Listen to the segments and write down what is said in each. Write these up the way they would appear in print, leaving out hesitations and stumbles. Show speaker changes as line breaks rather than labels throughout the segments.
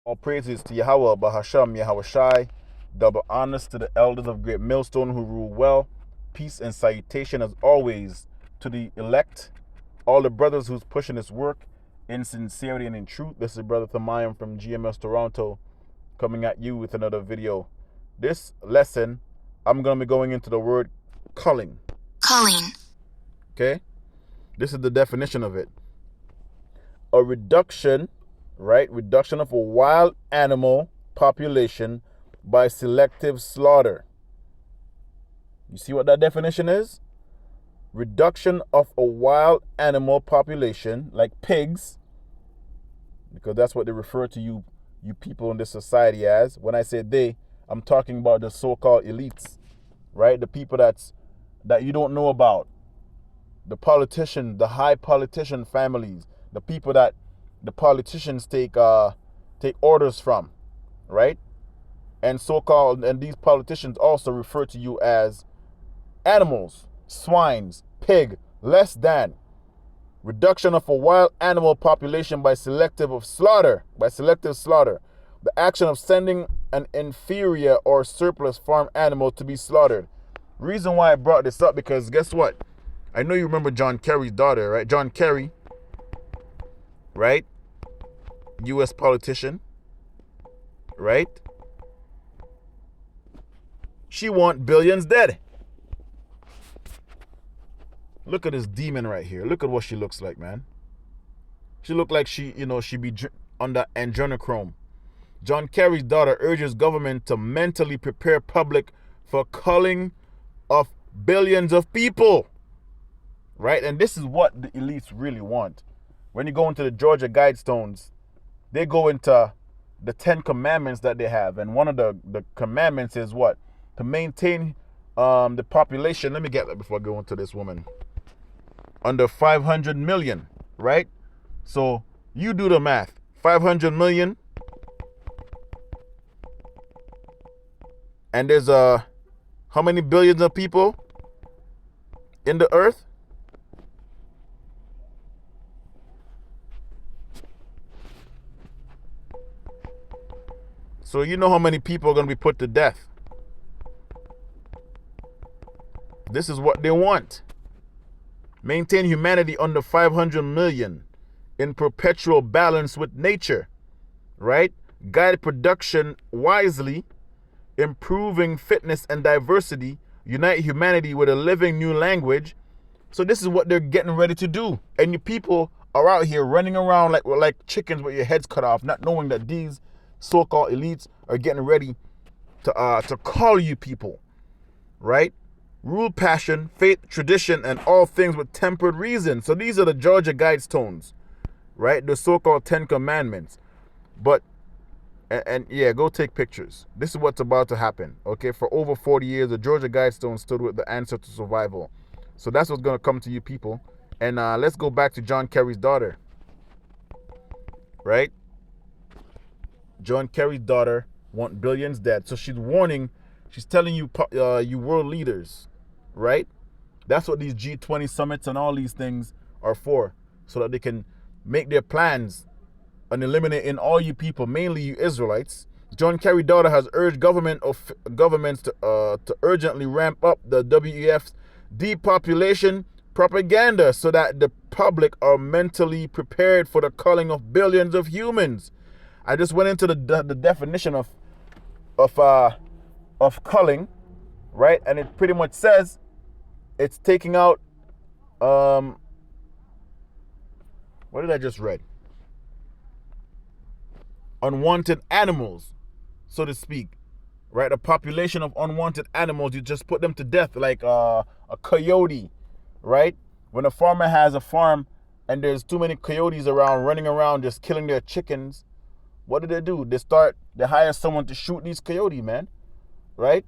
All praises to Yahweh, Bahasham, Yahweh Shai. Double honors to the elders of Great Millstone who rule well. Peace and salutation as always to the elect, all the brothers who's pushing this work in sincerity and in truth. This is Brother Thamayam from GMS Toronto coming at you with another video. This lesson, I'm going to be going into the word culling.
Culling.
Okay? This is the definition of it. A reduction, right? Reduction of a wild animal population by selective slaughter. You see what that definition is? Reduction of a wild animal population, like pigs, because that's what they refer to you people in this society as. When I say they, I'm talking about the so-called elites, right? The people that you don't know about. The politicians, the high politician families, the people that the politicians take orders from, right? And these politicians also refer to you as animals, swines, pig, less than. Reduction of a wild animal population by selective slaughter. The action of sending an inferior or surplus farm animal to be slaughtered. Reason why I brought this up, because guess what? I know you remember John Kerry's daughter, right? John Kerry, right? U.S. politician, right? She want billions dead. Look at this demon right here. Look at what she looks like, man. She look like she be under adrenochrome. John Kerry's daughter urges government to mentally prepare public for culling of billions of people. Right? And this is what the elites really want. When you go into the Georgia Guidestones, they go into the 10 commandments that they have. And one of the commandments is what? To maintain the population. Let me get that before I go into this woman. Under 500 million, right? So you do the math. 500 million. And there's how many billions of people in the earth? So you know how many people are going to be put to death. This is what they want. Maintain humanity under 500 million in perpetual balance with nature, right? Guide production wisely, improving fitness and diversity, unite humanity with a living new language. So this is what they're getting ready to do. And you people are out here running around like chickens with your heads cut off, not knowing that these so-called elites are getting ready to call you people, right? Rule passion, faith, tradition, and all things with tempered reason. So these are the Georgia Guidestones, right? The so-called 10 Commandments. But, and yeah, go take pictures. This is what's about to happen, okay? For over 40 years, the Georgia Guidestones stood with the answer to survival. So that's what's going to come to you people. And let's go back to John Kerry's daughter, right? John Kerry's daughter want billions dead. So she's warning, she's telling you, you world leaders, right? That's what these G20 summits and all these things are for, so that they can make their plans and eliminating all you people, mainly you Israelites. John Kerry's daughter has urged governments to urgently ramp up the WEF's depopulation propaganda so that the public are mentally prepared for the culling of billions of humans. I just went into the definition of culling, right? And it pretty much says it's taking out what did I just read? Unwanted animals, so to speak, right? A population of unwanted animals, you just put them to death, like a coyote, right? When a farmer has a farm and there's too many coyotes around, running around just killing their chickens, what do? They hire someone to shoot these coyotes, man, right?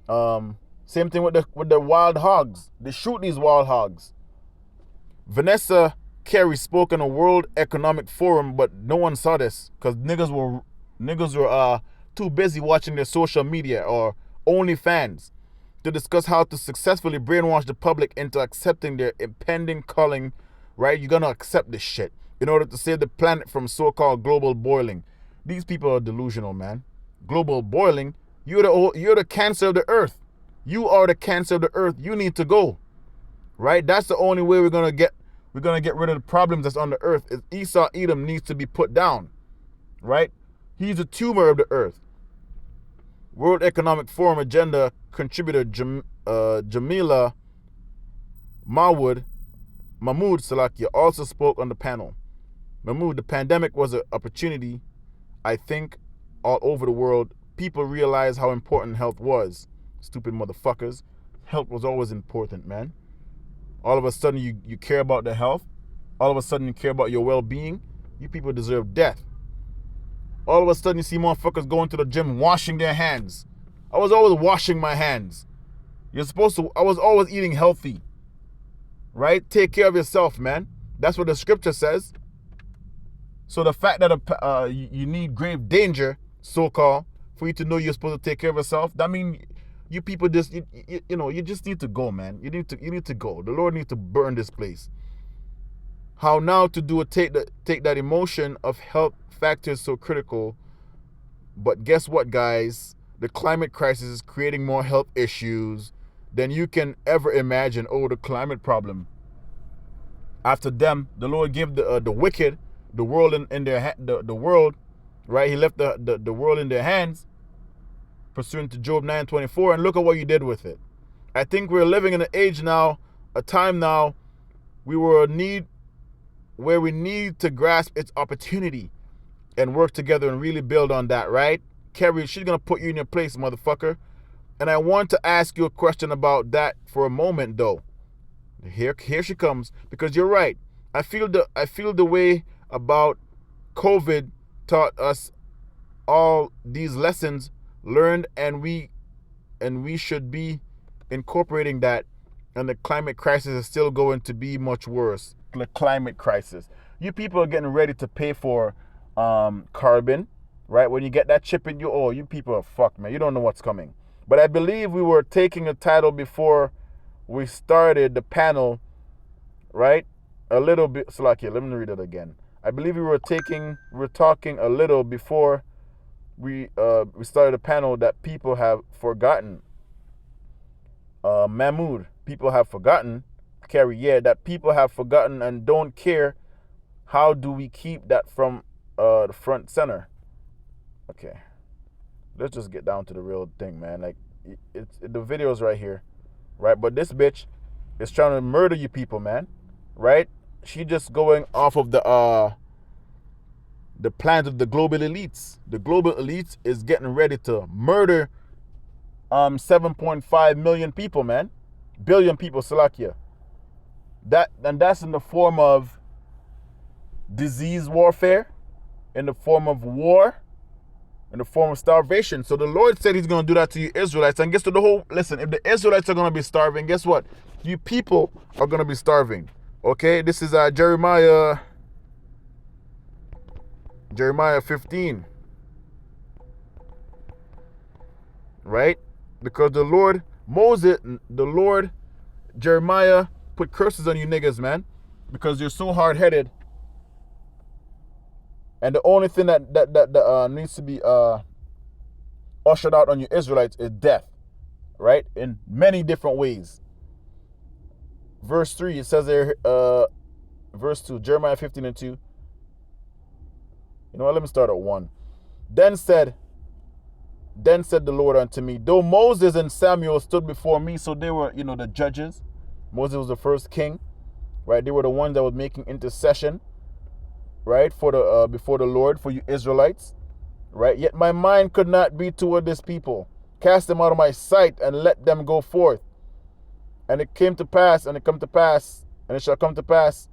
Same thing with the wild hogs. They shoot these wild hogs. Vanessa Kerry spoke in a World Economic Forum, but no one saw this because niggas were too busy watching their social media or OnlyFans to discuss how to successfully brainwash the public into accepting their impending culling, right? You're gonna accept this shit. in order to save the planet from so-called global boiling. These people are delusional, man. Global boiling, you're the cancer of the earth. You are the cancer of the earth. You need to go. Right? That's the only way we're gonna get rid of the problems that's on the earth. Is Esau Edom needs to be put down. Right? He's a tumor of the earth. World Economic Forum agenda contributor Jamila Mahmoud Salakia also spoke on the panel. Mahmoud, the pandemic was an opportunity. I think all over the world, people realized how important health was. Stupid motherfuckers. Health was always important, man. All of a sudden, you care about the health. All of a sudden, you care about your well-being. You people deserve death. All of a sudden, you see motherfuckers going to the gym washing their hands. I was always washing my hands. I was always eating healthy. Right? Take care of yourself, man. That's what the scripture says. So the fact that you need grave danger, so-called, for you to know you're supposed to take care of yourself, that means you people just, you just need to go, man. You need to go. The Lord needs to burn this place. How now to do it, take that emotion of health factors so critical. But guess what, guys? The climate crisis is creating more health issues than you can ever imagine. Oh, the climate problem. After them, the Lord gave the wicked the world in their the world, right? He left the world in their hands, pursuant to Job 9:24, and look at what you did with it. I think we're living in an age now, a time now, where we need to grasp its opportunity and work together and really build on that, right? Kerry, she's gonna put you in your place, motherfucker. And I want to ask you a question about that for a moment, though. Here she comes, because you're right. I feel the way about COVID taught us all these lessons learned, and we should be incorporating that. And the climate crisis is still going to be much worse. The climate crisis. You people are getting ready to pay for carbon, right? When you get that chip in you people are fucked, man. You don't know what's coming. But I believe we were taking a title before we started the panel, right? A little bit. Salakia, let me read it again. I believe we were talking a little before we started the panel that people have forgotten. Mahmoud, people have forgotten. Carrie, yeah, that people have forgotten and don't care. How do we keep that from the front center? Okay. Let's just get down to the real thing, man. Like, the video's right here, right? But this bitch is trying to murder you people, man, right? She just going off of the plans of the global elites. The global elites is getting ready to murder 7.5 million people, man, billion people, Salakia. That's in the form of disease warfare, in the form of war, in the form of starvation. So the Lord said he's going to do that to you Israelites. And guess what? Listen, if the Israelites are going to be starving, guess what? You people are going to be starving. Okay? This is Jeremiah 15. Right? Because the Lord, Jeremiah put curses on you niggas, man. Because you're so hard-headed. And the only thing that needs to be ushered out on you Israelites is death, right? In many different ways. Verse 3, it says there, verse 2, Jeremiah 15:2. You know what? Let me start at 1. Then said the Lord unto me, though Moses and Samuel stood before me, so they were, the judges. Moses was the first king, right? They were the ones that were making intercession, right, for the before the Lord, for you Israelites, right? Yet my mind could not be toward this people. Cast them out of my sight and let them go forth. And it shall come to pass,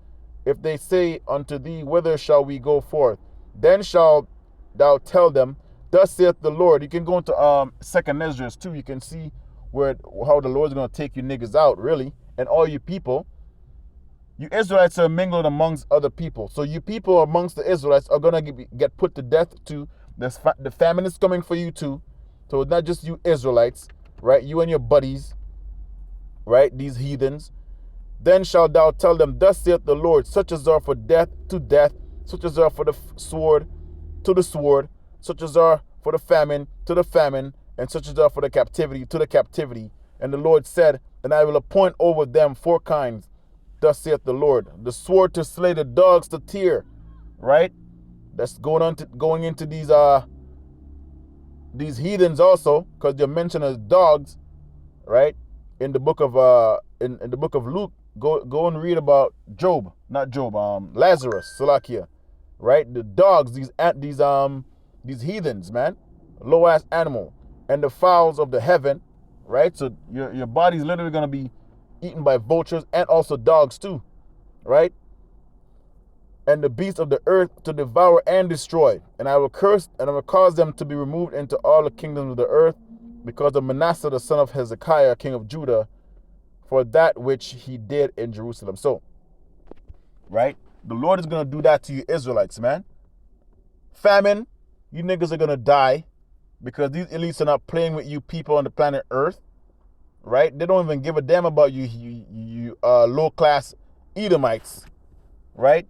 if they say unto thee, whither shall we go forth? Then shalt thou tell them, thus saith the Lord. You can go into 2nd Ezra too. You can see how the Lord's going to take you niggas out, really, and all you people. You Israelites are mingled amongst other people. So you people amongst the Israelites are going to get put to death too. The famine is coming for you too. So it's not just you Israelites, right? You and your buddies, right? These heathens. Then shalt thou tell them, thus saith the Lord, such as are for death, to death, such as are for the sword, to the sword, such as are for the famine, to the famine, and such as are for the captivity, to the captivity. And the Lord said, and I will appoint over them 4 kinds, thus saith the Lord. The sword to slay, the dogs to tear, right? That's going into these heathens also, because they're mentioned as dogs, right? In the book of in the book of Luke, go and read about Lazarus, Salakia, right? The dogs, these heathens, man, low ass animal, and the fowls of the heaven, right? So your body's literally gonna be eaten by vultures and also dogs too, right? And the beasts of the earth to devour and destroy. And I will curse, and I will cause them to be removed into all the kingdoms of the earth, because of Manasseh the son of Hezekiah, king of Judah, for that which he did in Jerusalem. So, right? The Lord is going to do that to you Israelites, man. Famine, you niggas are going to die, because these elites are not playing with you people on the planet Earth, right? They don't even give a damn about you low-class Edomites, right?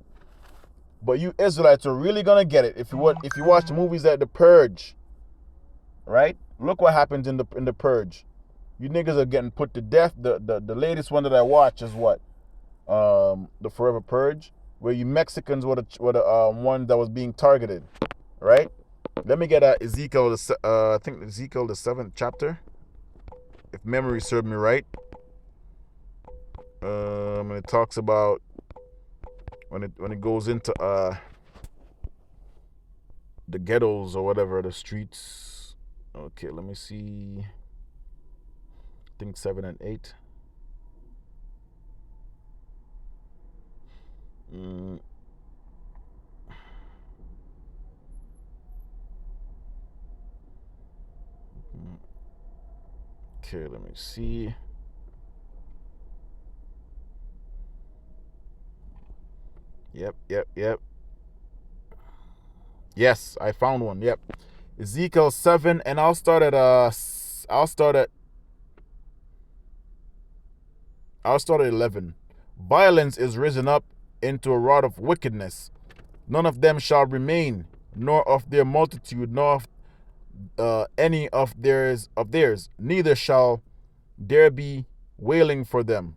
But you Israelites are really gonna get it if you watch the movies like The Purge, right? Look what happens in the Purge. You niggas are getting put to death. The latest one that I watch is what, the Forever Purge, where you Mexicans were the one that was being targeted, right? Let me get Ezekiel. I think Ezekiel the 7th chapter, if memory serves me right. And it talks about when it goes into the ghettos or whatever, the streets. Okay, let me see. I think 7 and 8. Okay, let me see. Yep. Yes, I found one. Yep. Ezekiel 7, and I'll start at 11. Violence is risen up into a rod of wickedness. None of them shall remain, nor of their multitude, nor of any of theirs. Neither shall there be wailing for them.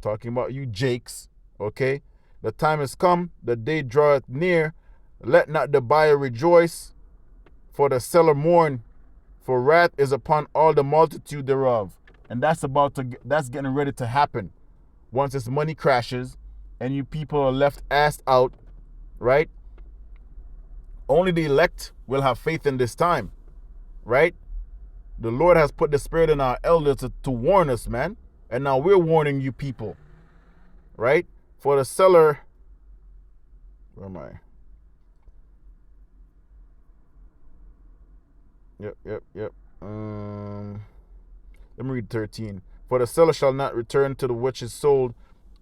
Talking about you Jakes, okay? The time is come, the day draweth near. Let not the buyer rejoice, for the seller mourn, for wrath is upon all the multitude thereof. And that's getting ready to happen. Once this money crashes and you people are left assed out, right? Only the elect will have faith in this time, right? The Lord has put the spirit in our elders to warn us, man. And now we're warning you people, right? For the seller, where am I? Yep. Let me read 13. For the seller shall not return to the which is sold,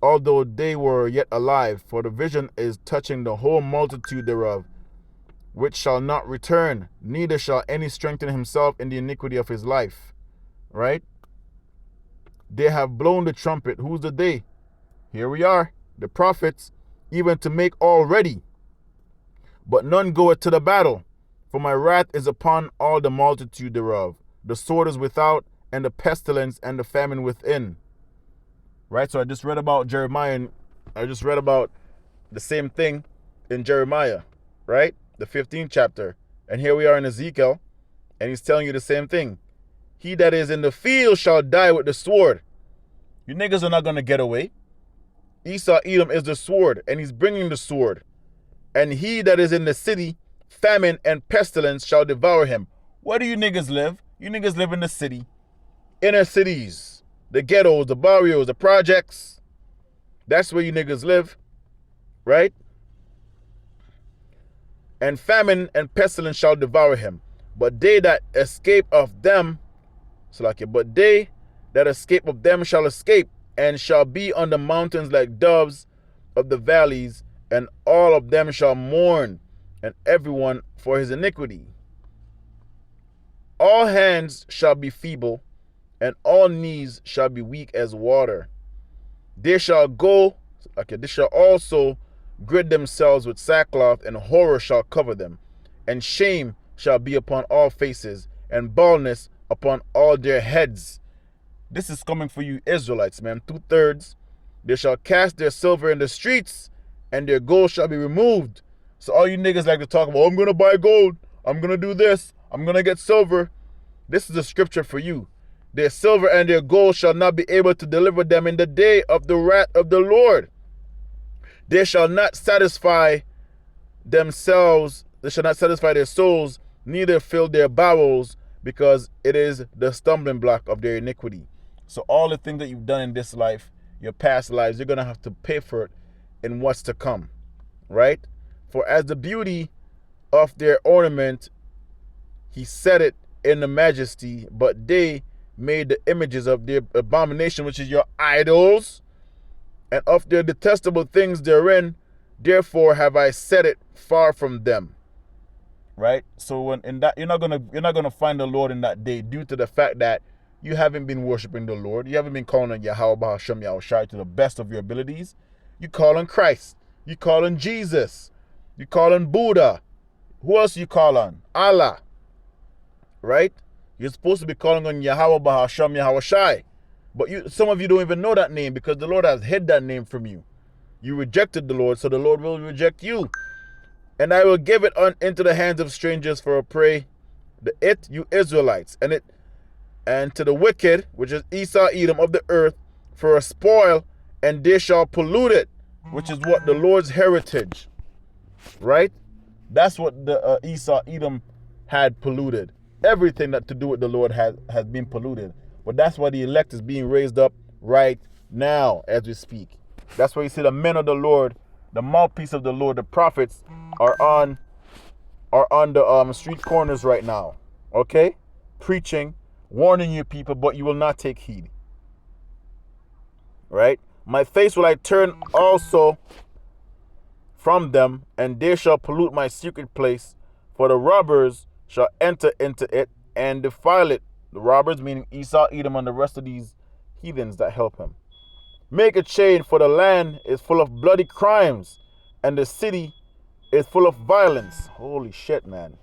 although they were yet alive, for the vision is touching the whole multitude thereof, which shall not return, neither shall any strengthen himself in the iniquity of his life. Right? They have blown the trumpet. Who's the they? Here we are, the prophets, even to make all ready. But none goeth to the battle, for my wrath is upon all the multitude thereof. The sword is without, and the pestilence and the famine within. Right? So I just read about Jeremiah, and I just read about the same thing in Jeremiah, right? The 15th chapter. And here we are in Ezekiel, and he's telling you the same thing. He that is in the field shall die with the sword. You niggas are not going to get away. Esau, Edom is the sword, and he's bringing the sword. And he that is in the city, famine and pestilence shall devour him. Where do you niggas live? You niggas live in the city. Inner cities, the ghettos, the barrios, the projects. That's where you niggas live, right? And famine and pestilence shall devour him. But they that escape of them, but they that escape of them shall escape, and shall be on the mountains like doves of the valleys, and all of them shall mourn, and everyone for his iniquity. All hands shall be feeble, and all knees shall be weak as water. They shall go, okay, they shall also gird themselves with sackcloth, and horror shall cover them, and shame shall be upon all faces, and baldness upon all their heads. This is coming for you Israelites, man. 2/3. They shall cast their silver in the streets, and their gold shall be removed. So all you niggas like to talk about, oh, I'm going to buy gold, I'm going to do this, I'm going to get silver. This is a scripture for you. Their silver and their gold shall not be able to deliver them in the day of the wrath of the Lord. They shall not satisfy themselves, they shall not satisfy their souls, neither fill their bowels, because it is the stumbling block of their iniquity. So all the things that you've done in this life, your past lives, you're going to have to pay for it in what's to come, right? For as the beauty of their ornament, he set it in the majesty, but they made the images of their abomination, which is your idols, and of their detestable things therein. Therefore have I set it far from them. Right? So when in that, you're not gonna find the Lord in that day, due to the fact that you haven't been worshiping the Lord. You haven't been calling on Yahweh Bahashem Yahushai to the best of your abilities. You call on Christ. You call on Jesus. You call on Buddha. Who else you call on? Allah. Right? You're supposed to be calling on Yahweh Bahashem Yahushai. But some of you don't even know that name, because the Lord has hid that name from you. You rejected the Lord, so the Lord will reject you. And I will give it into the hands of strangers for a prey, you Israelites, and to the wicked, which is Esau, Edom of the earth, for a spoil, and they shall pollute it, which is what the Lord's heritage, right? That's what the Esau, Edom had polluted. Everything that to do with the Lord has been polluted. But that's why the elect is being raised up right now as we speak. That's why you see the men of the Lord, the mouthpiece of the Lord, the prophets are on the street corners right now, okay? Preaching, warning you people, but you will not take heed. Right? My face will I turn also from them, and they shall pollute my secret place, for the robbers shall enter into it and defile it. The robbers meaning Esau, Edom, and the rest of these heathens that help him. Make a chain, for the land is full of bloody crimes, and the city is full of violence. Holy shit, man.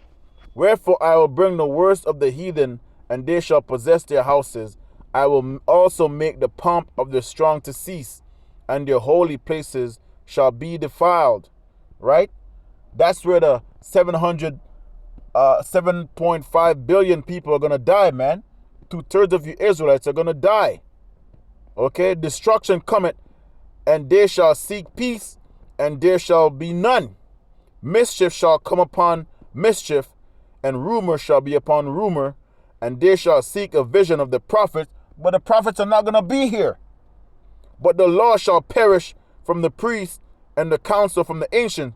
Wherefore I will bring the worst of the heathen, and they shall possess their houses. I will also make the pomp of the strong to cease, and their holy places shall be defiled. Right? That's where the 7.5 billion people are going to die, man. 2/3 of you Israelites are going to die. Okay? Destruction cometh, and they shall seek peace, and there shall be none. Mischief shall come upon mischief, and rumor shall be upon rumor, and they shall seek a vision of the prophets, but the prophets are not going to be here. But the law shall perish from the priest, and the counsel from the ancient.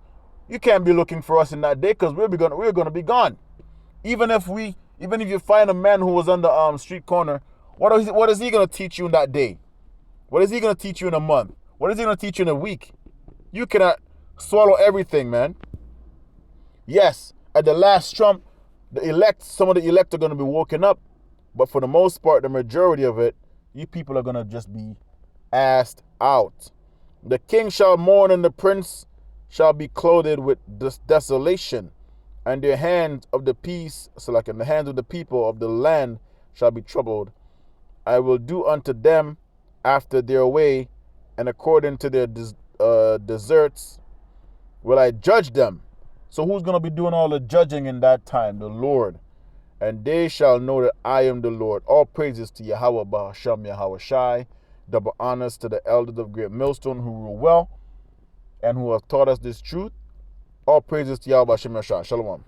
You can't be looking for us in that day, because we're going to be gone. Even if you find a man who was on the street corner, what is he going to teach you in that day? What is he going to teach you in a month? What is he going to teach you in a week? You cannot swallow everything, man. Yes, at the last trump, some of the elect are going to be woken up, but for the most part, the majority of it, you people are going to just be asked out. The king shall mourn, and the prince shall be clothed with desolation, and the hands of the peace, so like in the hands of the people of the land, shall be troubled. I will do unto them after their way, and according to their deserts will I judge them. So who's going to be doing all the judging in that time? The Lord. And they shall know that I am the Lord. All praises to Yahweh Bahashem Yahushai. Double honors to the elders of Great Millstone who rule well and who have taught us this truth. All praises to Yahweh Bahashem Yahushai. Shalom.